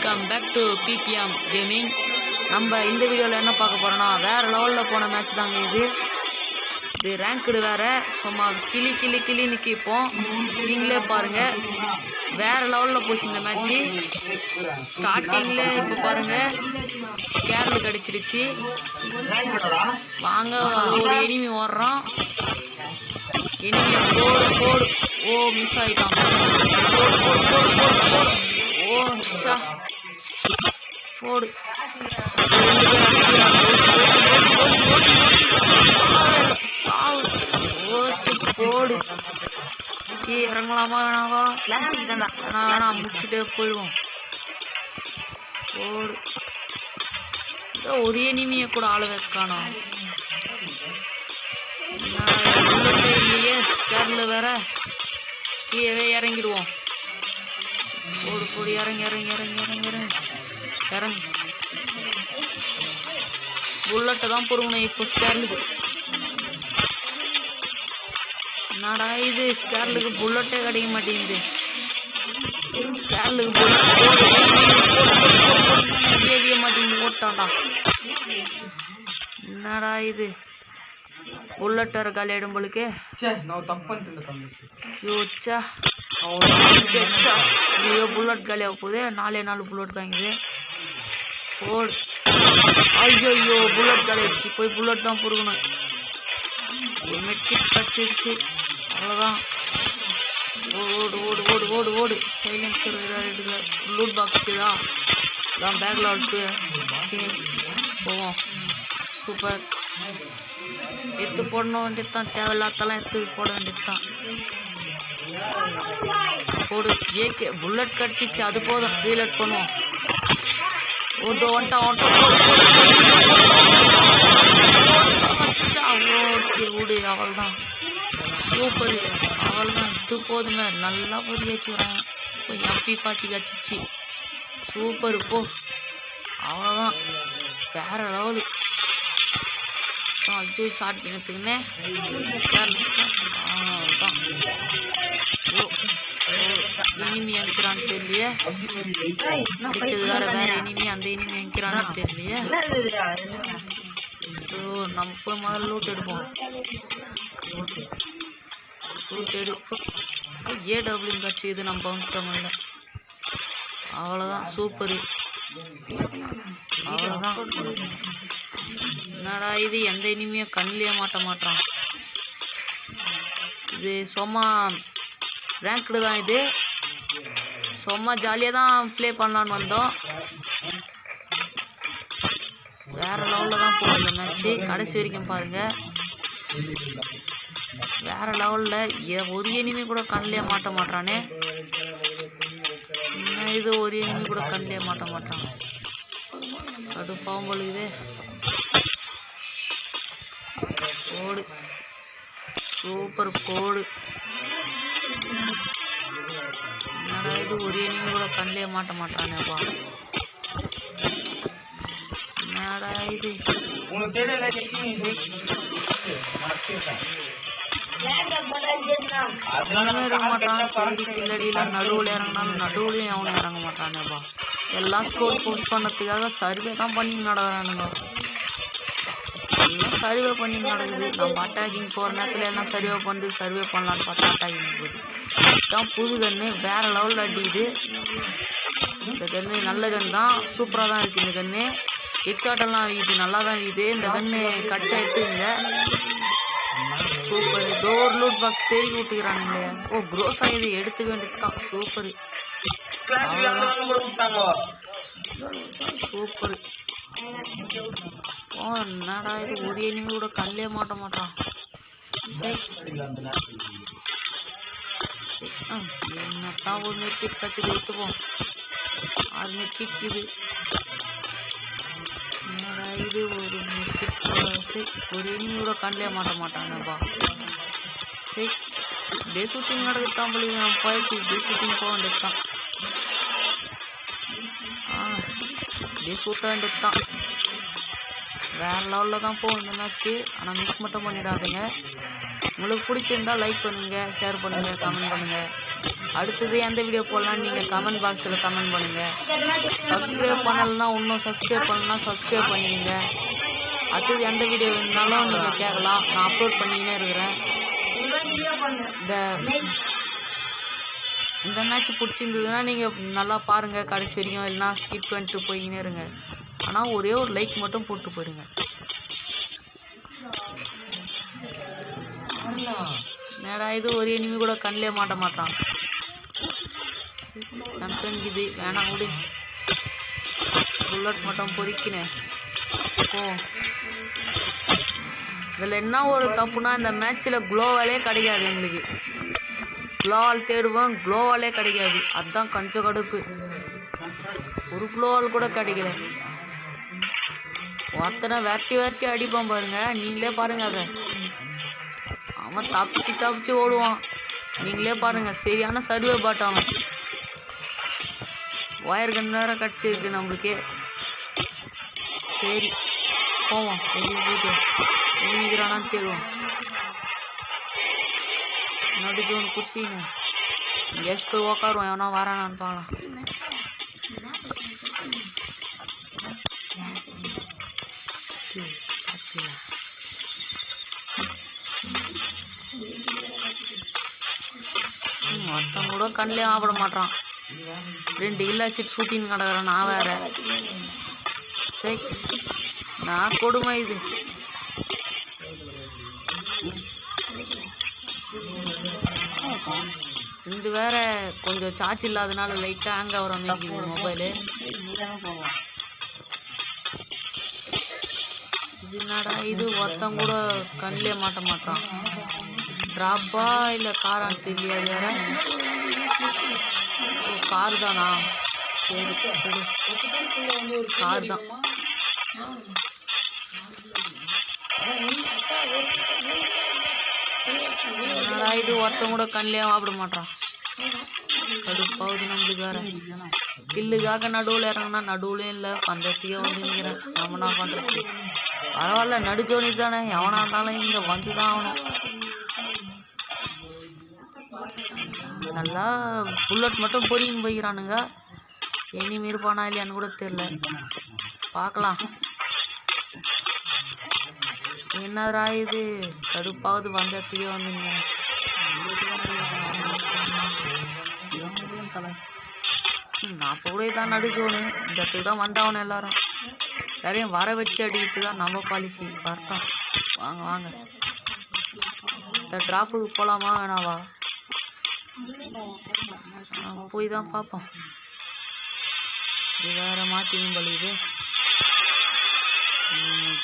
Welcome back to BPM gaming. நம்ம இந்த வீடியோவில் என்ன பார்க்க போகிறோன்னா, வேறு லெவலில் போன மேட்ச் தாங்க இது ரேங்க்டு வேறு. சும்மா கிளின்னு கேட்போம், நீங்களே பாருங்கள். வேறு லெவலில் போச்சு இந்த மேட்ச்சு. ஸ்டார்டிங்கில் இப்போ பாருங்கள் ஸ்கேரில் கிடச்சிடுச்சு. வாங்க, அது ஒரு எனிமி ஓடுறான். எனிமியை போடு. ஓ, மிஸ் ஆகிட்டான். போடு. ஓ சா, போடு. 2 பேர் அடிச்சுக்கிறாங்க. சாவு. ஓகே, போடு. இறங்கலாமா வேணாவா? வேணாம், முடிச்சுட்டே போயிடுவோம். போடு. ஒரு எனிமியை கூட ஆள வைக்கானோ. என்னடா இது, புல்லட்டே இல்லையே. ஸ்கேரில் வேற. கீழே இறங்கிடுவோம். போடு. இறங்கு. புல்லட்டை தான் பொறுக்கணும் இப்போ ஸ்கேர்லுக்கு. என்னடா இது, ஸ்கேர்லுக்கு புல்லட்டே கிடைக்க மாட்டேங்குது. ஸ்கேர்லுக்கு புல்லட் போடு. அடியவே மாட்டேங்குது. ஓட்டான்டா. என்னடா இது, புல்லட் வர காலியாயிடும் போலுக்கு. ஐயோ, புல்லட் காலியாக போகுது. 4 புல்லட் தான் இது. போடு. ஐயோ, புல்லட் காலியாச்சு. போய் புல்லட் தான் பொறுக்கணும். மெட்கிட் கிடச்சிருச்சு, அவ்வளோதான். ஓடு. சைலன்சர் எடுக்கல. லூட் பாக்ஸ்க்கு தான் பேக்கில் விட்டு. ஓகே, போவோம். சூப்பர். எடுத்து போடணும் வேண்டியது தான். தேவையில்லாதெல்லாம் எடுத்து போட வேண்டியது தான். போடு. ஏகே புல்லட் கிடச்சிச்சு, அது போதும். ரீலோட் பண்ணுவோம். ஓகே, விடு. அவள்தான். சூப்பர். அவள்தான். இது போதுமே. நல்லா பொரிய வச்சுக்கிறாங்க. MP40 கச்சிச்சு. சூப்பர். போ, அவ்வளோதான். வேற லெவலு. ஐயோ, ஷார்ட் கிணத்துக்குன்னே. அவ்வளோதான். எனிமி எங்கிறான்னு தெரியலையே. அடித்தது வேற எனிமி. அந்த எனிமி எங்கிறான்னு தெரியலையே. ஐயோ, நம்ம போய் முதல்ல லூட் எடுப்போம். லூட் எடு. AW கட்சி நம்ம வந்துட்டோம்ல. அவ்வளோதான். சூப்பரு. அவ்வளோதான். என்னடா இது, எந்த இனிமையும் கண்ணிலே மாட்டான். இது சும்மா ரேங்க்டு தான். இது சும்மா ஜாலியாக தான் ப்ளே பண்ணலான்னு வந்தோம். வேறு லெவலில் தான் போகும் இந்த மேட்ச்சு. கடைசி வரைக்கும் பாருங்கள். வேறு லெவலில். ஒரு எனிமி கூட கண்ணிலே மாட்ட மாட்டானே. இன்னும் இது ஒரு எனிமி கூட கண்ணிலே மாட்ட மாட்டான். கடுப்பாவும் பொழுது. போடு. சூப்பர். போடு. என்னடா இது, ஒரு எனிமி கூட கண்ணிலே மாட்ட மாட்டானேப்பா. என்னடா இது, இருக்க மாட்டான். சரி, கில்லடியில் நடுவில் இறங்கினாலும் நடுவுலையும் அவனை இறங்க மாட்டானேப்பா. எல்லாம் ஸ்கோர் போஸ்ட் பண்ணதுக்காக சர்வே தான் பண்ணி நடக்கிறானுங்க. எல்லாம் சர்வே பண்ணி நடக்குது. நம்ம அட்டாக்கிங் போகிற நேரத்தில் எல்லாம் சர்வே பண்ணலான்னு பார்த்தா அட்டாக்கிங் போகுது. இதுதான் புது கன்று. வேறு லெவலில் அடிக்குது. இந்த கன்று நல்ல கன்று தான். சூப்பராக தான் இருக்குது இந்த கன்று. ஹெட்ஷாட்டெல்லாம் வீது, நல்லா தான் வீது. இந்த கன்று கட்சா எடுத்துக்கங்க. சூப்பர். ஏதோ ஒரு லூட் பாக்ஸ் தேடி விட்டுக்கிறானுங்க. ஓ, க்ரோஸ் ஆகிது, எடுத்துக்க வேண்டியது தான். சூப்பர். அவ்வளோதான். சூப்பர். ஓ, என்னடா இது, ஒரு எனிமி கூட கண்ணிலே மாட்ட மாட்டான். சரி, என்னத்தான் ஒரு மெட்கிட் கட்சிது. எடுத்துப்போம். 6 மெட்கிட் இது. என்னடா இது, ஒரு மெட்கிட் கூட. சரி, ஒரு எனிமி கூட கண்ணிலே மாட்ட மாட்டாங்கப்பா. சரி, இப்படியே சுற்றின்னு நடக்குதான் போல. நம்ம போயிட்டு இப்படியே சுற்றின்னு போக வேண்டியது தான். இப்படியே சுற்ற வேண்டியது தான். வேறு லெவலில் தான் போகும் இந்த மேட்ச்சு. ஆனால் மிஸ் மட்டும் பண்ணிடாதீங்க. உங்களுக்கு பிடிச்சிருந்தால் லைக் பண்ணுங்கள், ஷேர் பண்ணுங்கள், கமெண்ட் பண்ணுங்கள். அடுத்தது எந்த வீடியோ போடலான்னு நீங்கள் கமெண்ட் பாக்ஸில் கமெண்ட் பண்ணுங்கள். சப்ஸ்கிரைப் பண்ணலைன்னா இன்னும் சப்ஸ்கிரைப் பண்ணலன்னா சப்ஸ்கிரைப் பண்ணிக்கோங்க. அடுத்தது எந்த வீடியோ வேணுனாலும் நீங்கள் கேட்கலாம், நான் அப்லோட் பண்ணிக்கினே இருக்கிறேன். இந்த மேட்ச் பிடிச்சிருந்ததுன்னா நீங்கள் நல்லா பாருங்கள் கடைசி வரைக்கும், இல்லைனா ஸ்கிப் பண்ணிட்டு போய்கினே இருங்க. ஆனால் ஒரே ஒரு லைக் மட்டும் போட்டு போயிடுங்க. நேடா இது ஒரு எனிமி கூட கண்ணிலே மாட்ட மாட்டான். இது வேணாம் விடு, புல்லட் மட்டும் பொறிக்கினேன். ஓ இதில் என்ன ஒரு தப்புனா இந்த மேட்ச்சில் க்ளோவாலே கிடைக்காது. எங்களுக்கு க்ளோவால் தேடுவோம், க்ளோவாலே கிடைக்காது. அதுதான் கொஞ்சம் கடுப்பு. ஒரு க்ளோவால் கூட கிடைக்கல. ஒருத்தனை விரட்டி அடிப்பான் பாருங்க, நீங்களே பாருங்க. அதை அவன் தப்பிச்சு ஓடுவான், நீங்களே பாருங்க. சரியான சர்வே பாட் அவன். ஒயர் கன் வேற கிடச்சிருக்கு நம்மளுக்கே. சரி போவோம், வெளியே போயிட்டு எனிமிக்கிறானான்னு தேடுவோம். நடு ஜோன் குர்சின்னு எங்கேயாச்சும் போய் உக்காருவோம், எவனா வரானான்னு பார்க்கலாம். ஒருத்தன் கூட கண்ணிலே ஆப்பிட மாட்டான். 2 இல்லாச்சிட்டு சுற்றின்னு கிடக்குறேன் நான் வேற. சரி நான் கொடுமை இது. இது வேற கொஞ்சம் சார்ஜ் இல்லாதனால லைட்டாக ஹேங் ஆகிற மாதிரி இருக்குது மொபைலு. இது என்னடா இது, ஒருத்தன் கூட கண்ணிலே மாட்ட மாட்டான். ட்ராப்பா இல்லை காரான்னு தெரியல. அது வேற கார் தானா? சரி கொடு, கார் தான். என்னடா இது, ஒருத்தன் கூட கண்ணிலே சாப்பிட மாட்டான். கடுப்பாகுது நம்மளுக்கு வேற. கில்லுக்காக நடுவில் இறங்கினா நடுவுலையும் இல்லை, பந்தயத்துக்கே வந்து நிற்கிறேன். நம்ம என்ன பண்ணுறது? பரவாயில்ல, நடுச்சோனி தானே, எவனா இருந்தாலும் இங்கே வந்து தான் ஆகணும். நல்லா புல்லட் மட்டும் பொறின்னு போய்க்கிறானுங்க. எனிமி இருப்பானா இல்லையான்னு கூட தெரில, பார்க்கலாம். என்னடா இது, கடுப்பாவது வந்ததுக்கே வந்துங்க. நான் அப்போ கூட தான் நடுச்சோன்னு இந்த இடத்துக்கு தான் வந்தாவணும். எல்லாரையும் வர வச்சு அடிக்கிறது தான் நம்ம பாலிசி. வரட்டும், வாங்க வாங்க. இந்த ட்ராப்புக்கு போகலாமா வேணாவா? போய் தான் பார்ப்போம். இது வேற மாட்டியும் பழியுது.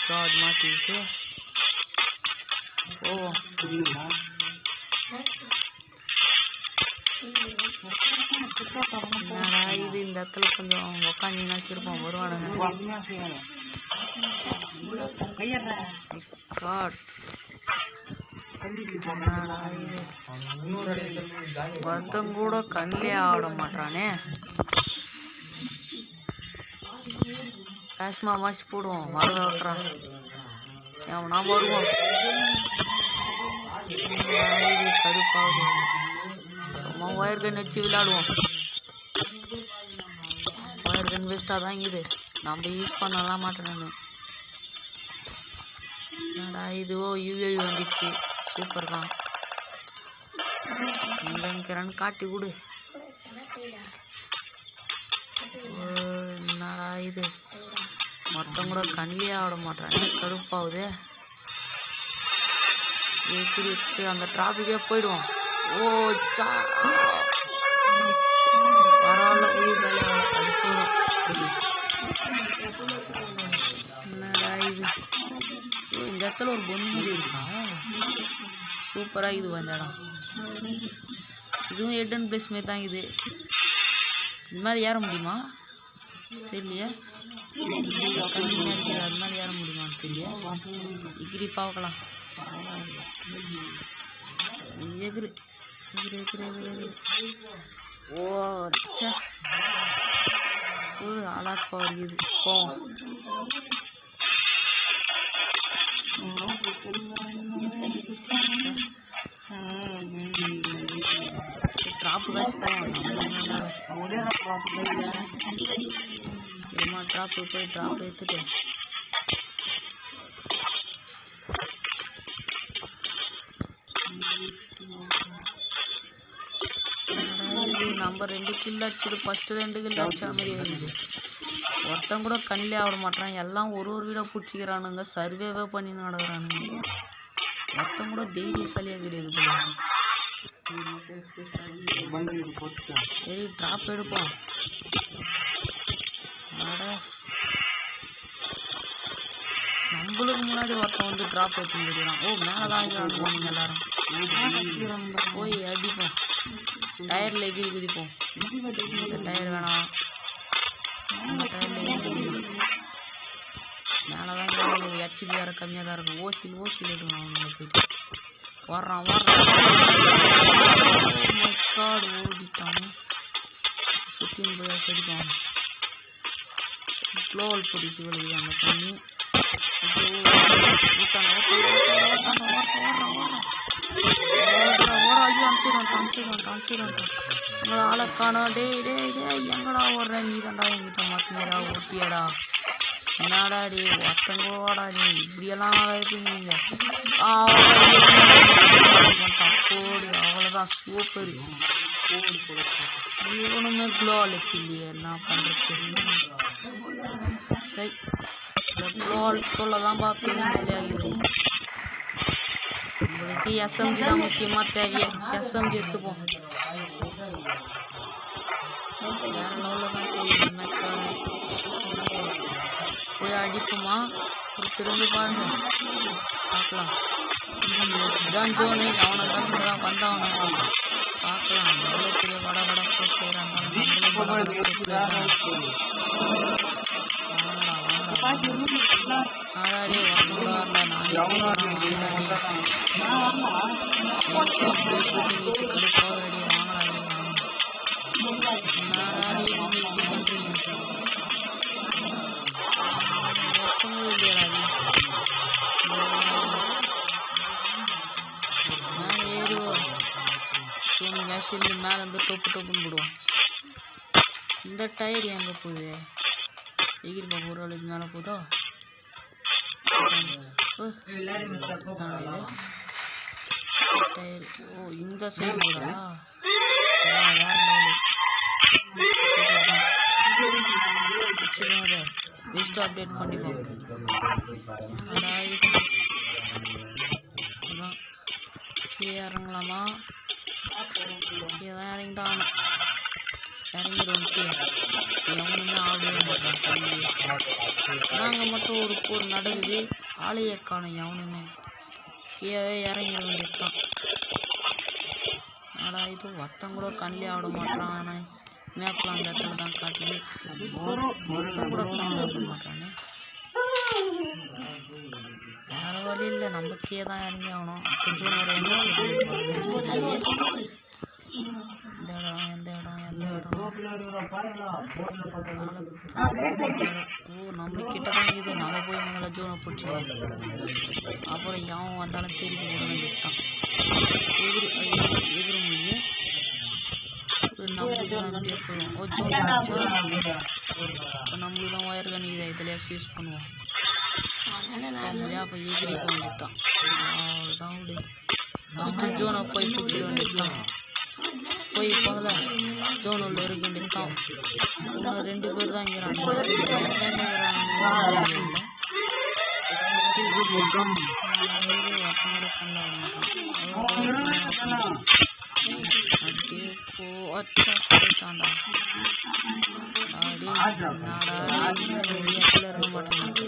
காட் மாட்டிச்சு. போவோம். என்னடா இது, இந்த இடத்துல கொஞ்சம் உக்காந்திங்கன்னா சிரிப்போம், வருவானுங்க. காட் என்னடா இது, ஒருத்தன் கூட கண்ணிலே ஆட மாட்டானே. காஷ்மா வாசி போடுவோம், வர வைக்கிறான். எவனா வருவான். இது கடுப்பாகுது. சும்மா ஒயர் கன் வச்சு விளையாடுவோம். ஒயர் கன் வேஸ்ட்டாக தான் இது, நம்ம யூஸ் பண்ணலாம் மாட்டேன் நான். என்னடா இதுவோ யூஏவி வந்துச்சு, சூப்பர் தான். எங்கேன்னு காட்டி கொடு. என்னடா இது, மொத்தம் கூட கண்ணிலே ஆட மாட்டானே, கடுப்பாகுது. எகிரிச்சு அந்த டிராஃபிக்கே போயிடுவோம். ஓ சா, பரவாயில்ல, உயிர் வேலை அது போதும். என்னடா இது, இந்த இடத்துல ஒரு பொண்ணு மாரி இருக்கா, சூப்பராக இது இந்த இடம். இதுவும் ஹெட் அண்ட் பிளேஸ் மாரி தான் இது. இது மாதிரி ஏற முடியுமா தெரியலையே, கம்மியாக இருக்குது. அது மாதிரி ஏற முடியுமான்னு தெரியல. எகிரி பார்க்கலாம். எகிரு எகிரு எகிரு எகிரு எகிரு. ஓ சே, ஒரு அலாக்கா இருக்குது. போவோம். ட்ராப்பு காசு சரிம்மா ட்ராப்பு போய் ட்ராப் ஏற்றுட்டு இது நம்ம 2 கில் அடிச்சது ஃபஸ்ட்டு 2 கில் அடிச்ச மாதிரி ஆகுது. ஒருத்தன் கூட கண்ணிலே ஆட மாட்டான், எல்லாம் ஒரு வீடாக பிடிச்சிக்கிறானுங்க, சர்வேவே பண்ணி நடக்கிறானுங்க. ஒருத்தன் கூட தைரியசாலியாக கிடையாது போல. சரி ட்ராப் எடுப்போம். ஆட நம்மளுக்கு முன்னாடி ஒருத்தன் வந்து ட்ராப் ஏற்றி முடிக்கிறான். ஓ மேலே தான் இருக்கிறானுங்க நீங்கள் எல்லாரும். போய் அடிப்போம், டயரில் எகிரி குதிப்போம். இந்த டயர் வேணாம், இந்த டயரில் எகிரி குதிக்கலாம். மேலே தான் இருக்கிறானுங்க, ஹெச்பி வேறு கம்மியாக தான் இருக்கும். ஓசியில் எடுக்கணும் அவனுங்களை போயிட்டு. வர்றான் காடு ஓடிட்டானே. சுற்றின்னு போய் அடிப்பான். க்ளோவல் பிடிச்சி விழுகுது அந்த பண்ணி. ஐயோ அனுப்பிச்சிடான்ட்டான். எங்களை ஆளை காணோம். டே எங்கடா ஓடுற? நீ தான்டா என்கிட்ட மாட்டினடா, ஓட்டியடா. என்னடா டே ஒருத்தங்கோடா நீ இப்படியெல்லாம் இருப்பீங்க நீங்கள். போடு, அவ்வளோதான் சூப்பர். இவனுமே க்ளோ அழைச்சி இல்லையே, என்ன பண்ணுறது? சரி இந்த க்ளோல் தொல்லை தான் பார்ப்பீங்க. ஆகுது உங்களுக்கு எஸ்எம்ஜி தான் முக்கியமாக தேவையே. எஸ்எம்ஜி எடுத்துப்போம். வேறு லெவலில் தான் போய் இந்த மேட்ச் வர போய் அடிப்போமா? ஒரு திறந்து பாருங்க பார்க்கலாம். இதான் ஜோனு, அவனை இருந்தாலும் இங்கே தான் வந்தாவணும். பார்க்கலாம் எவ்வளோ பெரிய வட ப்ரோ பிளேயராக இருந்தாலும் நம்மளும் வட ப்ரோ பிளேயர் தானே. ஆடாடி ஒருத்தங்க வரல, நானே கூப்பிட்றேன். வாங்கடாடி எனக்கும் ப்ளூஸ் பற்றி நீட்டு கடுப்பாதடி. வாங்கடாடி நாடாடி நீங்கள் இப்படி பண்ணுறீங்க. ஒருத்தங்களும் இல்லையாடாடி. மேலே ஏறுவோம். தூண் கேஷில் மேலே வந்து டொப்புன்னு போடுவோம். இந்த டயர் எங்கே போகுது? எகிரி பாப்பா ஒரு இது மேலே போதோ? இது டயர். ஓ இந்த சைடு போதா? வேறு லெவலு. சூப்பர் தான். வச்சுக்கோங்க, அதை பெஸ்ட்டு அப்டேட் பண்ணிப்போம். இது அதான் கீழே இறங்கலாமா? கீழே தான் இறங்கிதான் ஆகணும். இறங்கிடுவோம் கீழே. எவனுமே ஆடவே மாட்டான். நாங்கள் மட்டும் ஒரு போர் நடக்குது, ஆளையை காணும் எவனுமே. கீழே இறங்கிட வேண்டியது தான். ஆனால் இது ஒருத்தன் கூட கண்ணிலே ஆட மாட்டான். ஆனால் மேப்பில் அந்த இடத்துல தான் காட்டுது. ஒருத்தன் கூட கண்ணில் ஆட மாட்டானே. வேறு வழி இல்லை, நம்ம கீழே தான் இறங்கி ஆகணும். ஜூன் வேறு எந்த இடத்துல தெரியலையே. எந்த இடம் ஓ நம்மளுக்கு கிட்ட தான் இது. நம்ம போய் முதல்ல ஜோனை பிடிச்சிடுவோம். அப்புறம் யாவும் வந்தாலும் தெரிக்க போட வேண்டியது தான். எகிர முடியே நம்மளுக்கு தான் அப்படியே போயிடும். ஓ ஜோன் முடிச்சா இப்போ நம்மளுக்கு தான் ஒயர் கணிக்குதா, இதுலையா யூஸ் பண்ணுவோம். இல்லையா அப்போ எகிரி போக வேண்டியது தான். அவ்வளோதான் விடு. ஃபஸ்ட்டு ஜோனை போய் பிடிச்சிட வேண்டியது தான். போய் முதல்ல ஜோன் உள்ள இருக்க வேண்டியது தான். இன்னும் 2 பேர் தான் இங்கிறானுங்க. எங்கே இருக்கிறானுங்க தெரியல. ஒருத்தங்களோட கண்ணாட மாட்டான். அப்படியே அச்சா போயிட்டான்டா. நாடாடி நீங்கள் ஒரு இடத்துல இருக்க மாட்டேங்க.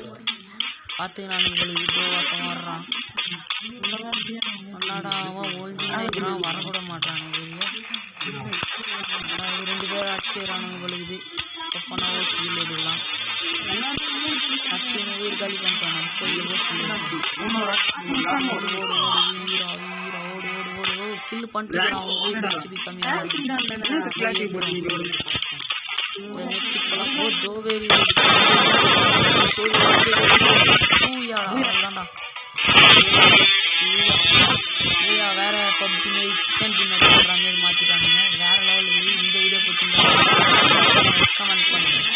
பார்த்துக்கிறானுங்க போல. இதோ ஒருத்தன் வர்றான். அண்ணாடா அவன் ஒழிஞ்சிக்கிட்டு இருக்கிறான், வரக்கூட மாட்டானுங்க வெளியே. ஆனால் இது 2 பேர் அடிச்சுக்கிறானுங்க போல. இது எப்போனா ஓசியில் எடுக்கலாம். அடிச்சு உயிர் காலி பண்ணிட்டோம். நம்ம போய் ஓசியில் ஓடு வீரா ஓடு கில்லு பண்ணிட்டுக்கிறான். அவங்க உயிர் ஹெச்பி கம்மியாக மெக்கிப்பெல்லாம். ஓ ஜோவேரி தூயாடா. அவ்வளோதான்டா. தூயா வேற வேறு பப்ஜி மாரி சிக்கன் டின்னர் பண்ணுற மாரி மாற்றிட்டானுங்க. வேறு லெவல் இருக்குது. இந்த வீடியோ பிடிச்சிருந்தா ஷேர் பண்ணுங்கள், கமெண்ட் பண்ணுங்கள்.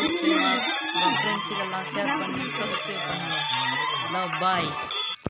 முக்கியமாக உங்கள் ஃப்ரெண்ட்ஸுக்கெல்லாம் ஷேர் பண்ணி சப்ஸ்கிரைப் பண்ணுங்கள். லவ் பாய்.